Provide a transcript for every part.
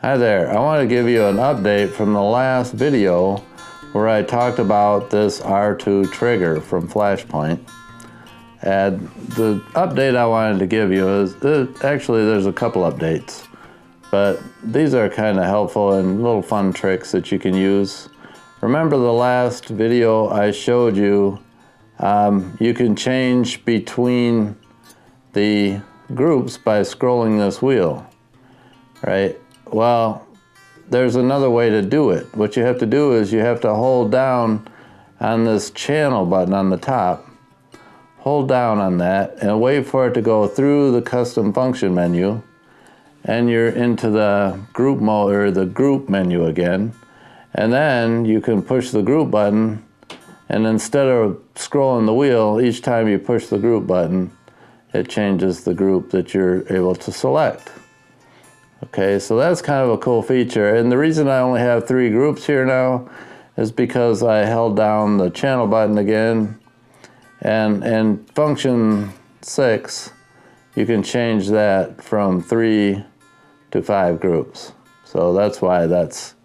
Hi there, I want to give you an update from the last video where I talked about this R2 trigger from Flashpoint. And the update I wanted to give you is, actually there's a couple updates, but these are kind of helpful and little fun tricks that you can use. Remember the last video I showed you, you can change between the groups by scrolling this wheel, right? Well, there's another way to do it. What you have to do is you have to hold down on this channel button on the top. Hold down on that and wait for it to go through the custom function menu, and you're into the group mode or the group menu again. And then you can push the group button, and instead of scrolling the wheel, each time you push the group button, it changes the group that you're able to select. Okay, so that's kind of a cool feature. And the reason I only have 3 groups here now is because I held down the channel button again. And in function 6, you can change that from 3 to 5 groups. So that's why that's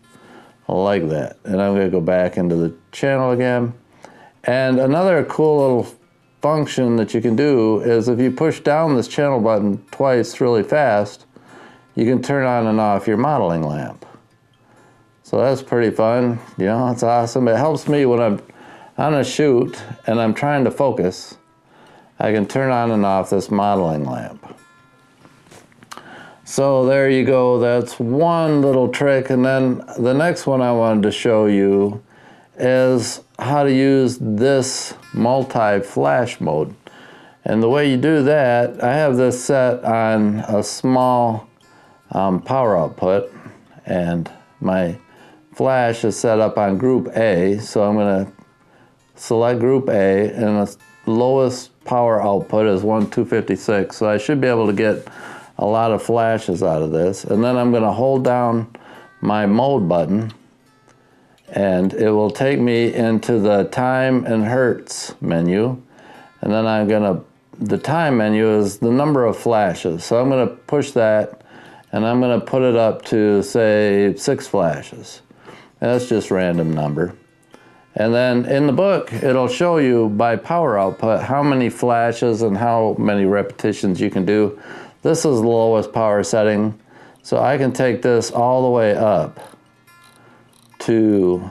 like that. And I'm going to go back into the channel again. And another cool little function that you can do is if you push down this channel button twice really fast, you can turn on and off your modeling lamp. So that's pretty fun. You know, it's awesome. It helps me when I'm on a shoot and I'm trying to focus. I can turn on and off this modeling lamp. So there you go. That's one little trick. And then the next one I wanted to show you is how to use this multi-flash mode. And the way you do that, I have this set on a small power output, and my flash is set up on group A, so I'm going to select group A, and the lowest power output is 1256, so I should be able to get a lot of flashes out of this. And then I'm going to hold down my mode button, and it will take me into the time and Hertz menu, and then the time menu is the number of flashes, so I'm going to push that, and I'm going to put it up to, say, 6 flashes. And that's just random number. And then in the book, it'll show you by power output how many flashes and how many repetitions you can do. This is the lowest power setting, so I can take this all the way up to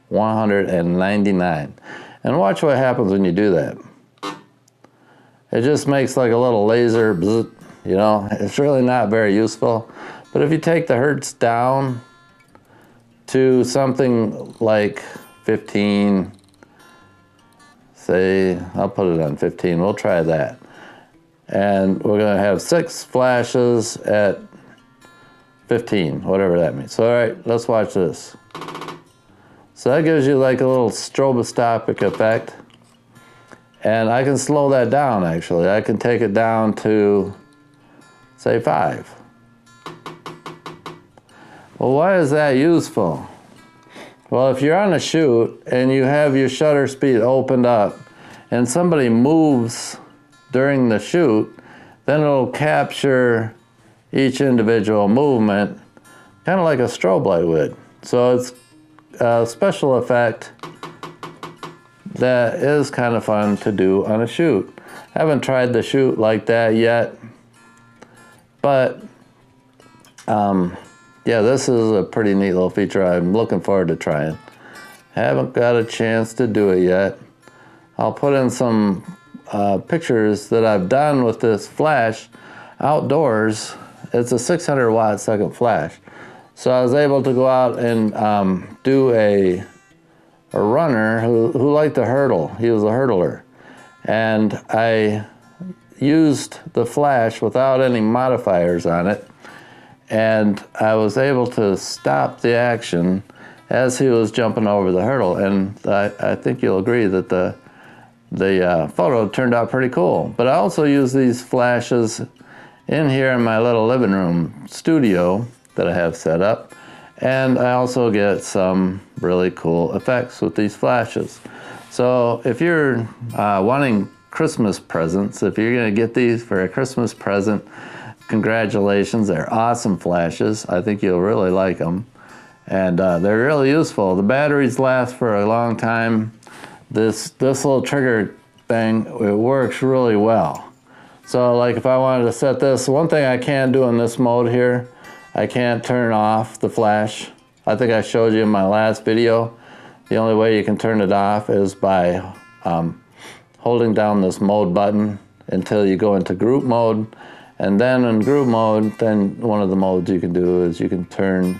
199. And watch what happens when you do that. It just makes like a little laser bzz. You know, it's really not very useful. But if you take the Hertz down to something like 15, say, I'll put it on 15, we'll try that. And we're gonna have 6 flashes at 15, whatever that means. So all right, let's watch this. So that gives you like a little stroboscopic effect. And I can slow that down actually. I can take it down to, say, 5. Well, why is that useful? Well, if you're on a shoot and you have your shutter speed opened up and somebody moves during the shoot, then it'll capture each individual movement, kind of like a strobe light would. So it's a special effect that is kind of fun to do on a shoot. I haven't tried the shoot like that yet. But, yeah, this is a pretty neat little feature I'm looking forward to trying. Haven't got a chance to do it yet. I'll put in some pictures that I've done with this flash outdoors. It's a 600 watt second flash. So I was able to go out and do a runner who liked to hurdle. He was a hurdler. And I used the flash without any modifiers on it, and I was able to stop the action as he was jumping over the hurdle. And I think you'll agree that the photo turned out pretty cool. But I also use these flashes in here in my little living room studio that I have set up, and I also get some really cool effects with these flashes. So if you're wanting Christmas presents, if you're going to get these for a Christmas present, congratulations, they're awesome flashes. I think you'll really like them. And they're really useful. The batteries last for a long time. This little trigger thing, it works really well. So like if I wanted to set this, one thing I can't do in this mode here, I can't turn off the flash. I think I showed you in my last video. The only way you can turn it off is by holding down this mode button until you go into group mode. And then in group mode, then one of the modes you can do is you can turn,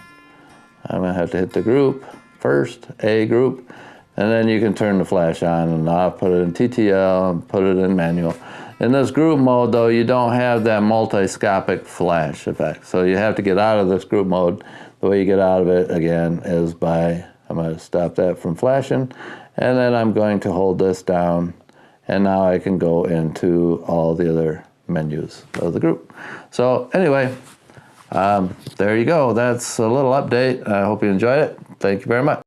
I'm gonna have to hit the group first, A group, and then you can turn the flash on and off, put it in TTL and put it in manual. In this group mode though, you don't have that multi-scopic flash effect. So you have to get out of this group mode. The way you get out of it again is by, I'm going to stop that from flashing, and then I'm going to hold this down, and now I can go into all the other menus of the group. So anyway, there you go. That's a little update. I hope you enjoyed it. Thank you very much.